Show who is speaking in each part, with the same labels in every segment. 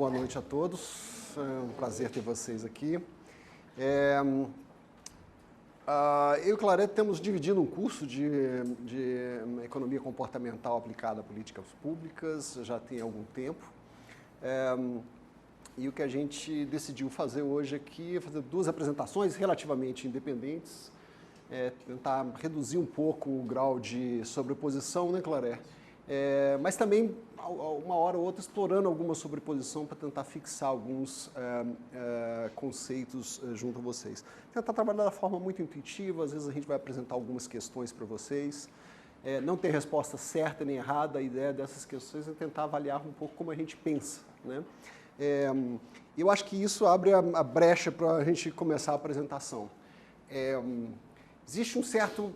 Speaker 1: boa noite a todos. É um prazer ter vocês aqui. Eu e o Claret temos dividido um curso de economia comportamental aplicada a políticas públicas, já tem algum tempo. E o que a gente decidiu fazer hoje aqui é fazer duas apresentações relativamente independentes, tentar reduzir um pouco o grau de sobreposição, né, Claret? Mas também, uma hora ou outra, explorando alguma sobreposição para tentar fixar alguns conceitos junto a vocês. Tentar trabalhar da forma muito intuitiva, às vezes a gente vai apresentar algumas questões para vocês. Não tem resposta certa nem errada, a ideia dessas questões é tentar avaliar um pouco como a gente pensa, né? Eu acho que isso abre a brecha para a gente começar a apresentação. Existe um certo...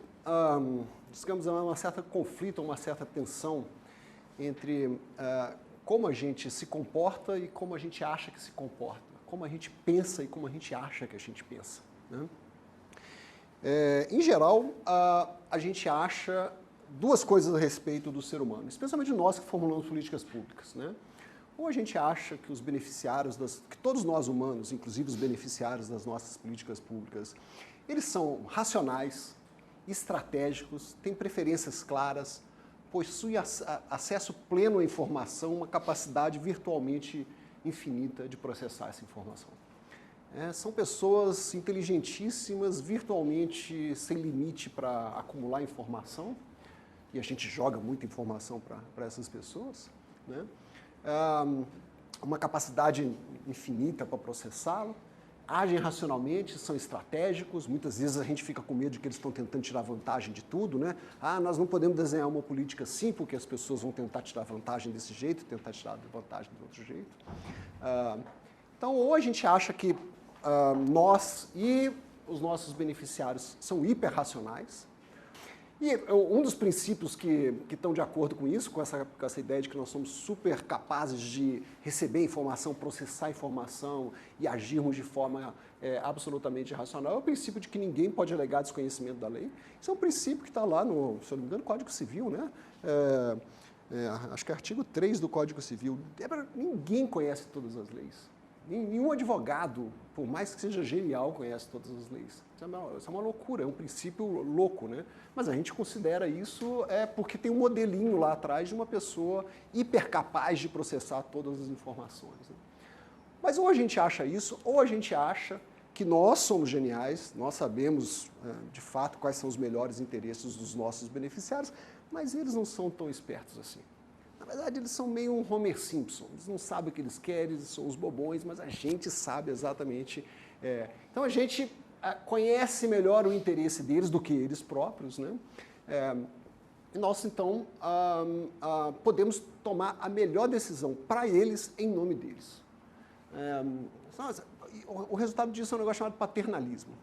Speaker 1: digamos, uma certa conflito, uma certa tensão entre como a gente se comporta e como a gente acha que se comporta, como a gente pensa e como a gente acha que a gente pensa, né? Em geral, a gente acha duas coisas a respeito do ser humano, especialmente nós que formulamos políticas públicas, né? Ou a gente acha que os beneficiários, que todos nós humanos, inclusive os beneficiários das nossas políticas públicas, eles são racionais, estratégicos, têm preferências claras, possuem acesso pleno à informação, uma capacidade virtualmente infinita de processar essa informação. São pessoas inteligentíssimas, virtualmente sem limite para acumular informação, e a gente joga muita informação para essas pessoas, né? Uma capacidade infinita para processá-la, agem racionalmente, são estratégicos, muitas vezes a gente fica com medo de que eles estão tentando tirar vantagem de tudo, né? Nós não podemos desenhar uma política assim, porque as pessoas vão tentar tirar vantagem desse jeito, tentar tirar vantagem do outro jeito. Então, ou a gente acha que nós e os nossos beneficiários são hiperracionais, e um dos princípios que estão de acordo com isso, com essa ideia de que nós somos super capazes de receber informação, processar informação e agirmos de forma absolutamente racional, é o princípio de que ninguém pode alegar desconhecimento da lei. Isso é um princípio que está lá no, se eu não me engano, Código Civil, né? Acho que é artigo 3 do Código Civil. Ninguém conhece todas as leis. Nenhum advogado, por mais que seja genial, conhece todas as leis. Isso é uma loucura, é um princípio louco, né? Mas a gente considera isso porque tem um modelinho lá atrás de uma pessoa hipercapaz de processar todas as informações, né? Mas ou a gente acha isso, ou a gente acha que nós somos geniais, nós sabemos de fato quais são os melhores interesses dos nossos beneficiários, mas eles não são tão espertos assim. Na verdade, eles são meio um Homer Simpson. Eles não sabem o que eles querem, eles são os bobões, mas a gente sabe exatamente. Então, a gente conhece melhor o interesse deles do que eles próprios, né? E nós, então, podemos tomar a melhor decisão para eles em nome deles. O resultado disso é um negócio chamado paternalismo.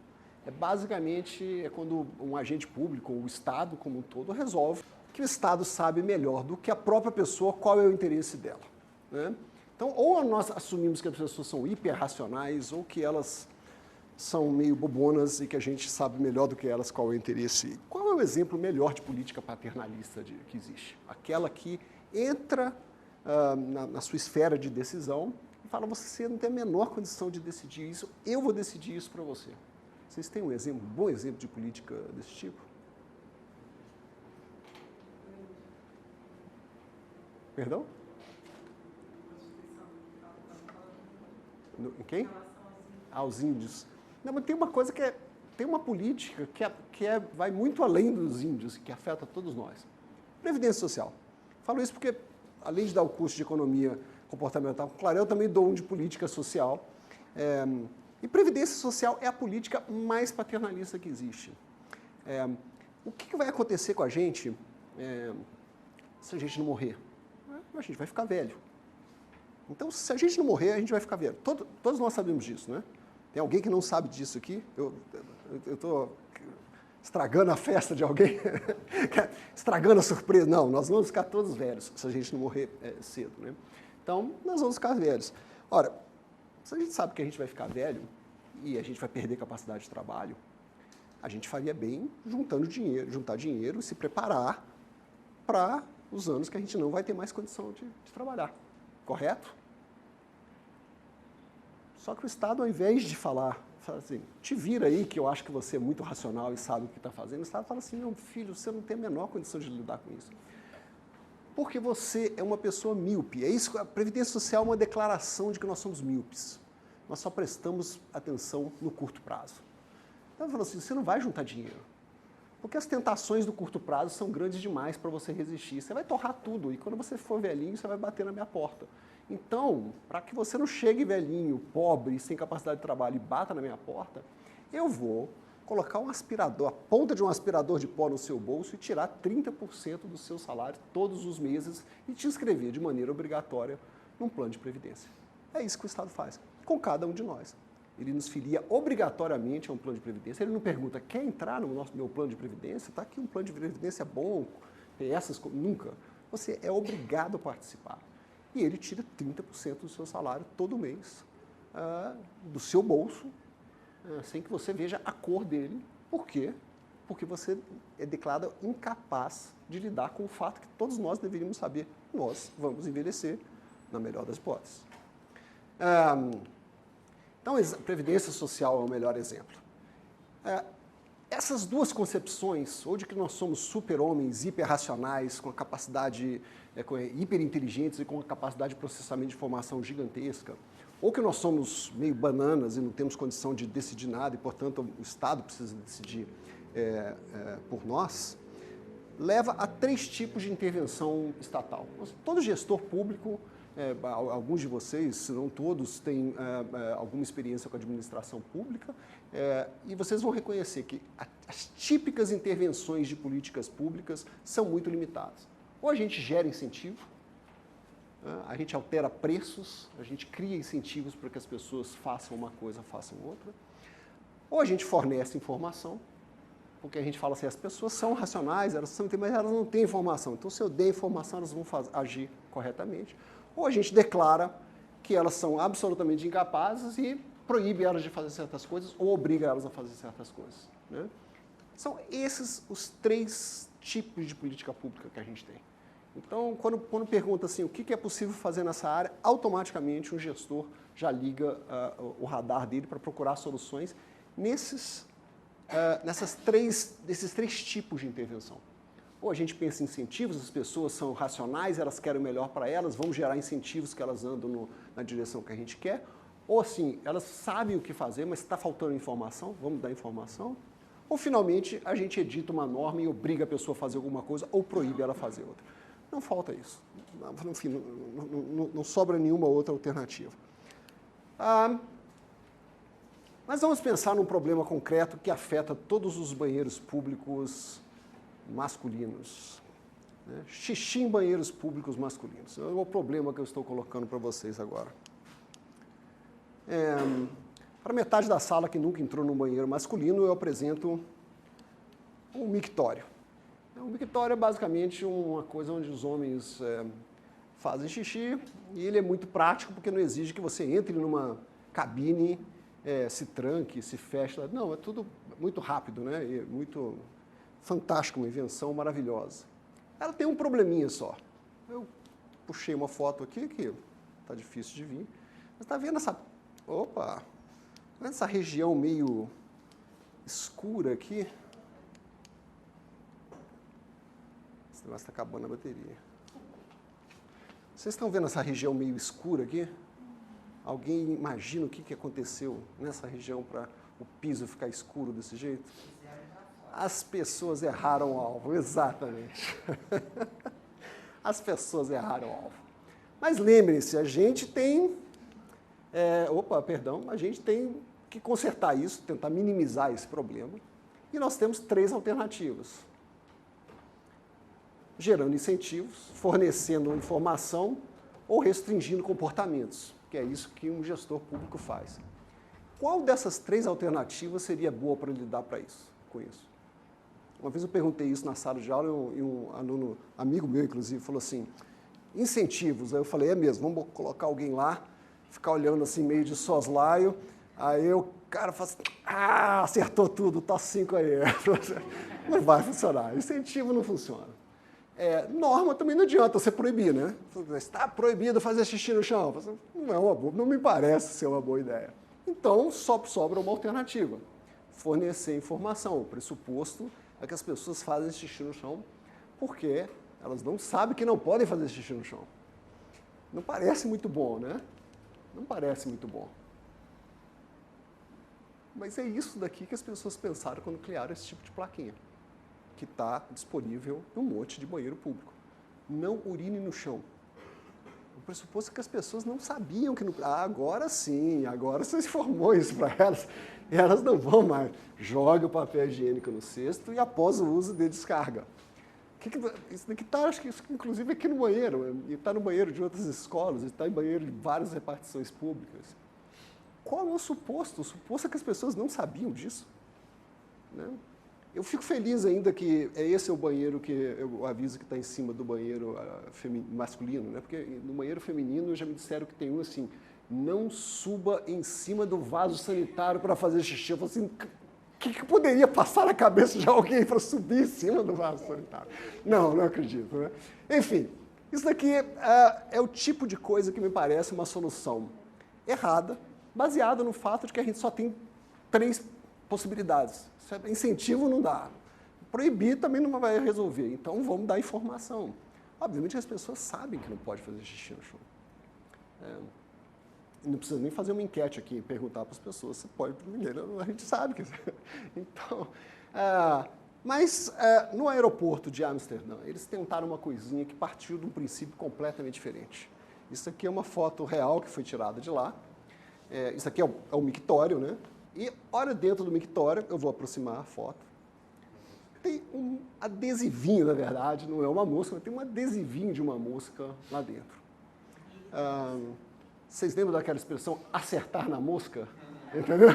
Speaker 1: Basicamente, quando um agente público, ou o Estado como um todo, resolve que o Estado sabe melhor do que a própria pessoa qual é o interesse dela, né? Então, ou nós assumimos que as pessoas são hiperracionais, ou que elas são meio bobonas e que a gente sabe melhor do que elas qual é o interesse. Qual é o exemplo melhor de política paternalista que existe? Aquela que entra na sua esfera de decisão e fala, você não tem a menor condição de decidir isso, eu vou decidir isso para você. Vocês têm um bom exemplo de política desse tipo? Perdão? Em quem? Aos índios. Não, mas tem uma coisa tem uma política que vai muito além dos índios, que afeta todos nós. Previdência social. Falo isso porque, além de dar o curso de economia comportamental, claro, eu também dou um de política social. E previdência social é a política mais paternalista que existe. O que vai acontecer com a gente se a gente não morrer? A gente vai ficar velho. Então, se a gente não morrer, a gente vai ficar velho. Todos nós sabemos disso, né? Tem alguém que não sabe disso aqui? Eu estou estragando a festa de alguém? Estragando a surpresa? Não, nós vamos ficar todos velhos se a gente não morrer cedo, né? Então, nós vamos ficar velhos. Ora, se a gente sabe que a gente vai ficar velho e a gente vai perder capacidade de trabalho, a gente faria bem juntar dinheiro e se preparar para os anos que a gente não vai ter mais condição de trabalhar. Correto? Só que o Estado, ao invés de falar assim, te vira aí que eu acho que você é muito racional e sabe o que está fazendo, o Estado fala assim, meu filho, você não tem a menor condição de lidar com isso. Porque você é uma pessoa míope. É isso, a Previdência Social é uma declaração de que nós somos míopes. Nós só prestamos atenção no curto prazo. Então, ele falou assim, você não vai juntar dinheiro. Porque as tentações do curto prazo são grandes demais para você resistir. Você vai torrar tudo e quando você for velhinho, você vai bater na minha porta. Então, para que você não chegue velhinho, pobre, sem capacidade de trabalho e bata na minha porta, eu vou colocar um aspirador, a ponta de um aspirador de pó no seu bolso e tirar 30% do seu salário todos os meses e te inscrever de maneira obrigatória num plano de previdência. É isso que o Estado faz com cada um de nós. Ele nos filia obrigatoriamente a um plano de previdência. Ele não pergunta, quer entrar no meu plano de previdência? Está aqui um plano de previdência bom, tem essas coisas. Nunca. Você é obrigado a participar. E ele tira 30% do seu salário todo mês, do seu bolso, sem que você veja a cor dele. Por quê? Porque você é declarado incapaz de lidar com o fato que todos nós deveríamos saber. Nós vamos envelhecer, na melhor das hipóteses. Então, a Previdência Social é o melhor exemplo. Essas duas concepções, ou de que nós somos super-homens, hiperracionais, com a capacidade, hiperinteligentes e com a capacidade de processamento de informação gigantesca, ou que nós somos meio bananas e não temos condição de decidir nada e, portanto, o Estado precisa decidir por nós, leva a 3 tipos de intervenção estatal. Todo gestor público, alguns de vocês, se não todos, têm alguma experiência com a administração pública, e vocês vão reconhecer que as típicas intervenções de políticas públicas são muito limitadas. Ou a gente gera incentivo, a gente altera preços, a gente cria incentivos para que as pessoas façam uma coisa, façam outra, ou a gente fornece informação, porque a gente fala assim, as pessoas são racionais, mas elas não têm informação, então se eu der informação, elas vão agir corretamente. Ou a gente declara que elas são absolutamente incapazes e proíbe elas de fazer certas coisas ou obriga elas a fazer certas coisas. Né? São esses os 3 tipos de política pública que a gente tem. Então, quando pergunta assim, o que é possível fazer nessa área, automaticamente um gestor já liga o radar dele para procurar soluções desses 3 tipos de intervenção. Ou a gente pensa em incentivos, as pessoas são racionais, elas querem o melhor para elas, vamos gerar incentivos que elas andam na direção que a gente quer. Ou assim, elas sabem o que fazer, mas está faltando informação, vamos dar informação. Ou finalmente a gente edita uma norma e obriga a pessoa a fazer alguma coisa ou proíbe ela a fazer outra. Não falta isso. Enfim, não sobra nenhuma outra alternativa. Mas vamos pensar num problema concreto que afeta todos os banheiros públicos masculinos. Né? Xixi em banheiros públicos masculinos. É o problema que eu estou colocando para vocês agora. Para metade da sala que nunca entrou num banheiro masculino, eu apresento um mictório. O mictório é basicamente uma coisa onde os homens fazem xixi e ele é muito prático porque não exige que você entre numa cabine, se tranque, se feche. Não, é tudo muito rápido, né? E muito fantástico, uma invenção maravilhosa. Ela tem um probleminha só. Eu puxei uma foto aqui que está difícil de vir. Mas está vendo essa... Opa! Tá vendo essa região meio escura aqui? Esse negócio está acabando a bateria. Vocês estão vendo essa região meio escura aqui? Alguém imagina o que aconteceu nessa região para o piso ficar escuro desse jeito? As pessoas erraram o alvo, exatamente. As pessoas erraram o alvo. Mas lembrem-se, a gente tem... a gente tem que consertar isso, tentar minimizar esse problema. E nós temos 3 alternativas. Gerando incentivos, fornecendo informação ou restringindo comportamentos, que é isso que um gestor público faz. Qual dessas 3 alternativas seria boa para lidar com isso? Uma vez eu perguntei isso na sala de aula e um aluno, amigo meu inclusive, falou assim, incentivos. Aí eu falei, é mesmo, vamos colocar alguém lá, ficar olhando assim meio de soslaio, aí o cara fala assim, acertou tudo, tá 5 aí. Não vai funcionar, incentivo não funciona. Norma também não adianta você proibir, né? Está proibido fazer xixi no chão. Não me parece ser uma boa ideia. Então, só sobra uma alternativa. Fornecer informação. O pressuposto é que as pessoas fazem xixi no chão porque elas não sabem que não podem fazer xixi no chão. Não parece muito bom, né? Não parece muito bom. Mas é isso daqui que as pessoas pensaram quando criaram esse tipo de plaquinha, que está disponível em um monte de banheiro público. Não urine no chão. O pressuposto é que as pessoas não sabiam que... agora sim, agora você informou isso para elas. E elas não vão mais. Jogue o papel higiênico no cesto e após o uso de descarga. Isso daqui está, acho que inclusive aqui no banheiro. E está no banheiro de outras escolas, está em banheiro de várias repartições públicas. Qual é o suposto? O suposto é que as pessoas não sabiam disso. Né? Eu fico feliz ainda que esse é o banheiro que eu aviso que está em cima do banheiro masculino, né? Porque no banheiro feminino já me disseram que tem um assim, não suba em cima do vaso sanitário para fazer xixi. Eu falei assim, o que poderia passar na cabeça de alguém para subir em cima do vaso sanitário? Não acredito, né? Enfim, isso daqui é o tipo de coisa que me parece uma solução errada, baseada no fato de que a gente só tem 3 possibilidades. Incentivo não dá. Proibir também não vai resolver. Então vamos dar informação. Obviamente as pessoas sabem que não pode fazer xixi no chão. Não precisa nem fazer uma enquete aqui e perguntar para as pessoas se pode. A gente sabe que... Então, mas no aeroporto de Amsterdã, eles tentaram uma coisinha que partiu de um princípio completamente diferente. Isso aqui é uma foto real que foi tirada de lá. Isso aqui é o mictório, né? E olha dentro do mictório, eu vou aproximar a foto. Tem um adesivinho, na verdade, não é uma mosca, mas tem um adesivinho de uma mosca lá dentro. Vocês lembram daquela expressão acertar na mosca? Entendeu?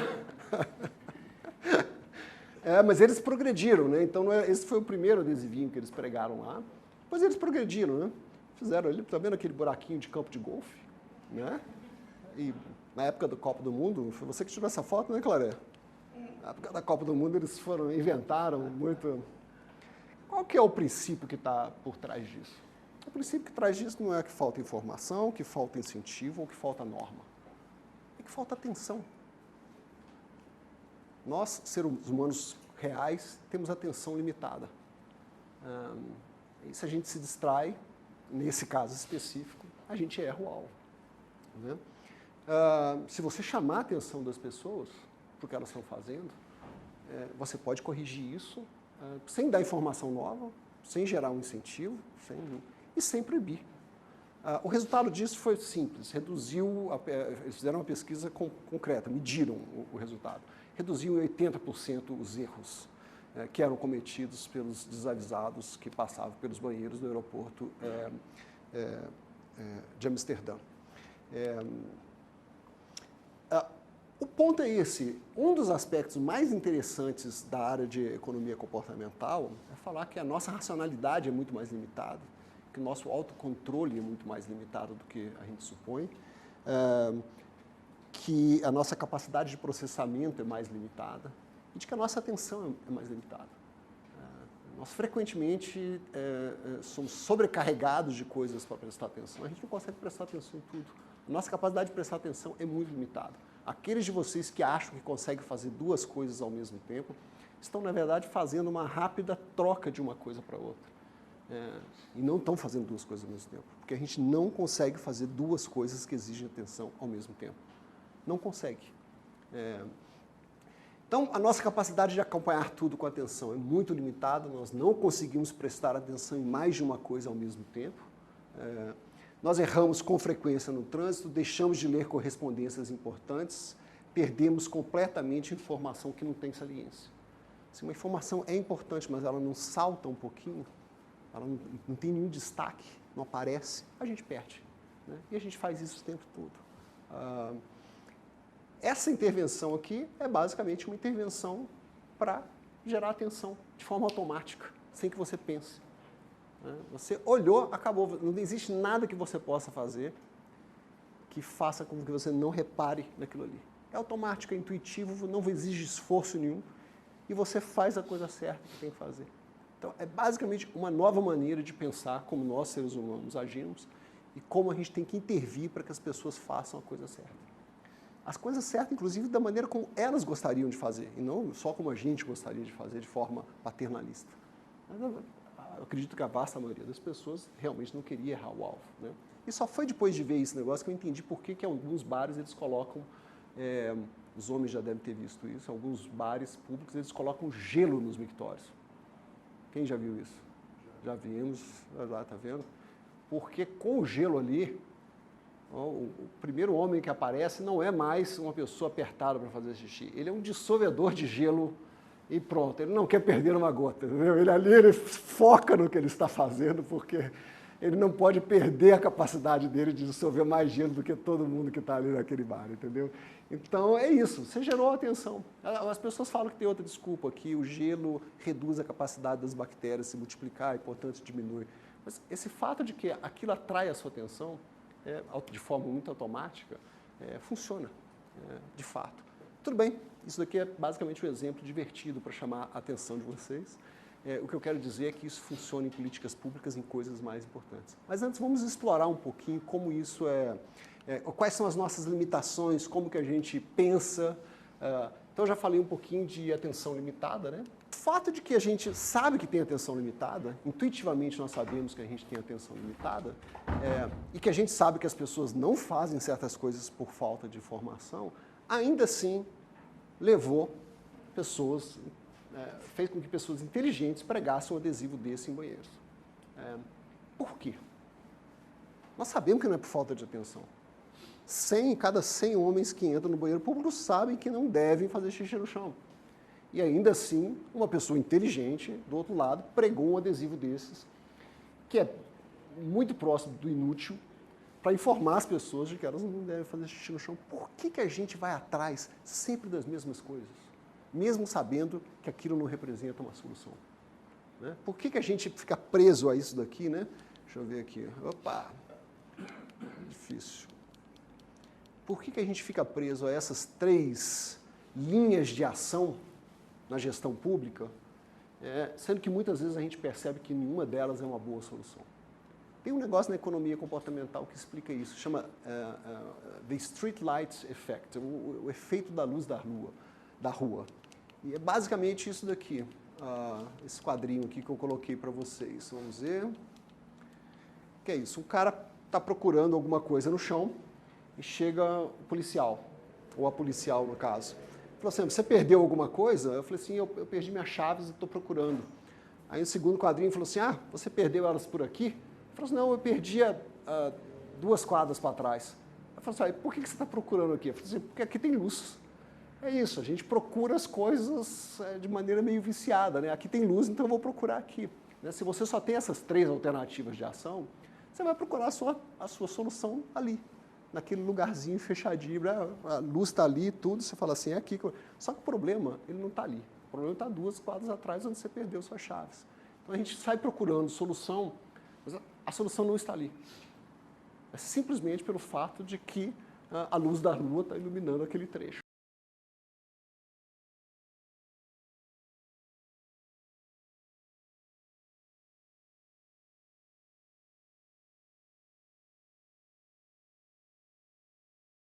Speaker 1: Mas eles progrediram, né? Então esse foi o primeiro adesivinho que eles pregaram lá. Depois eles progrediram, né? Fizeram ali, tá vendo aquele buraquinho de campo de golfe? Né? E na época da Copa do Mundo, foi você que tirou essa foto, né, Claré? Na época da Copa do Mundo, eles inventaram muito... Qual que é o princípio que está por trás disso? O princípio que traz disso não é que falta informação, que falta incentivo ou que falta norma. É que falta atenção. Nós, seres humanos reais, temos atenção limitada. E se a gente se distrai, nesse caso específico, a gente erra o alvo. Né? Se você chamar a atenção das pessoas para o que elas estão fazendo, você pode corrigir isso sem dar informação nova, sem gerar um incentivo e sem proibir. O resultado disso foi simples, eles fizeram uma pesquisa concreta, mediram o resultado. Reduziu em 80% os erros que eram cometidos pelos desavisados que passavam pelos banheiros do aeroporto de Amsterdã. O ponto é esse. Um dos aspectos mais interessantes da área de economia comportamental é falar que a nossa racionalidade é muito mais limitada, que o nosso autocontrole é muito mais limitado do que a gente supõe, que a nossa capacidade de processamento é mais limitada e de que a nossa atenção é mais limitada. Nós frequentemente somos sobrecarregados de coisas para prestar atenção. A gente não consegue prestar atenção em tudo. A nossa capacidade de prestar atenção é muito limitada. Aqueles de vocês que acham que conseguem fazer 2 coisas ao mesmo tempo estão, na verdade, fazendo uma rápida troca de uma coisa para outra. E não estão fazendo 2 coisas ao mesmo tempo. Porque a gente não consegue fazer 2 coisas que exigem atenção ao mesmo tempo. Não consegue. Então, a nossa capacidade de acompanhar tudo com atenção é muito limitada, nós não conseguimos prestar atenção em mais de uma coisa ao mesmo tempo. Nós erramos com frequência no trânsito, deixamos de ler correspondências importantes, perdemos completamente informação que não tem saliência. Se uma informação é importante, mas ela não salta um pouquinho, ela não tem nenhum destaque, não aparece, a gente perde. Né? E a gente faz isso o tempo todo. Essa intervenção aqui é basicamente uma intervenção para gerar atenção de forma automática, sem que você pense. Você olhou, acabou. Não existe nada que você possa fazer que faça com que você não repare naquilo ali. É automático, é intuitivo, não exige esforço nenhum e você faz a coisa certa que tem que fazer. Então, é basicamente uma nova maneira de pensar como nós, seres humanos, agimos e como a gente tem que intervir para que as pessoas façam a coisa certa. As coisas certas, inclusive, da maneira como elas gostariam de fazer, e não só como a gente gostaria de fazer, de forma paternalista. Mas eu acredito que a vasta maioria das pessoas realmente não queria errar o alvo, né? E só foi depois de ver esse negócio que eu entendi por que alguns bares eles colocam, os homens já devem ter visto isso, alguns bares públicos eles colocam gelo nos mictórios. Quem já viu isso? Já vimos, lá, tá vendo? Porque com o gelo ali, o primeiro homem que aparece não é mais uma pessoa apertada para fazer xixi, ele é um dissolvedor de gelo e pronto, ele não quer perder uma gota, entendeu? Ele foca no que ele está fazendo, porque ele não pode perder a capacidade dele de dissolver mais gelo do que todo mundo que está ali naquele bar, entendeu? Então é isso, você gerou atenção. As pessoas falam que tem outra desculpa, que o gelo reduz a capacidade das bactérias se multiplicar e, portanto, diminui. Mas esse fato de que aquilo atrai a sua atenção, de forma muito automática, funciona, de fato. Tudo bem, isso daqui é basicamente um exemplo divertido para chamar a atenção de vocês. O que eu quero dizer é que isso funciona em políticas públicas, em coisas mais importantes. Mas antes vamos explorar um pouquinho como isso quais são as nossas limitações, como que a gente pensa. Então eu já falei um pouquinho de atenção limitada, né? O fato de que a gente sabe que tem atenção limitada, intuitivamente nós sabemos que a gente tem atenção limitada, e que a gente sabe que as pessoas não fazem certas coisas por falta de informação, ainda assim levou pessoas, fez com que pessoas inteligentes pregassem um adesivo desse em banheiros. Por quê? Nós sabemos que não é por falta de atenção. Cada 100 homens que entram no banheiro público sabem que não devem fazer xixi no chão. E ainda assim, uma pessoa inteligente, do outro lado, pregou um adesivo desses, que é muito próximo do inútil, para informar as pessoas de que elas não devem fazer xixi no chão. Por que a gente vai atrás sempre das mesmas coisas, mesmo sabendo que aquilo não representa uma solução? Né? Por que a gente fica preso a isso daqui, né? Deixa eu ver aqui. Opa! Difícil. Por que a gente fica preso a essas 3 linhas de ação na gestão pública, sendo que muitas vezes a gente percebe que nenhuma delas é uma boa solução? Tem um negócio na economia comportamental que explica isso, chama The Street Light Effect, o efeito da luz da rua. E é basicamente isso daqui, esse quadrinho aqui que eu coloquei para vocês. Vamos ver. O que é isso? Um cara está procurando alguma coisa no chão e chega o policial, ou a policial no caso. Falou assim, você perdeu alguma coisa? Eu falei assim, eu perdi minhas chaves e estou procurando. Aí o segundo quadrinho falou assim, você perdeu elas por aqui? Ele falou assim, não, eu perdi 2 quadras para trás. Eu falei assim, por que você está procurando aqui? Eu falei assim, porque aqui tem luz. É isso, a gente procura as coisas de maneira meio viciada, né? Aqui tem luz, então eu vou procurar aqui. Né? Se você só tem essas 3 alternativas de ação, você vai procurar a sua solução ali, naquele lugarzinho fechadinho, a luz está ali, tudo, você fala assim, é aqui. Só que o problema, ele não está ali. O problema está 2 quadras atrás, onde você perdeu suas chaves. Então a gente sai procurando solução, mas a solução não está ali. É simplesmente pelo fato de que a luz da lua está iluminando aquele trecho.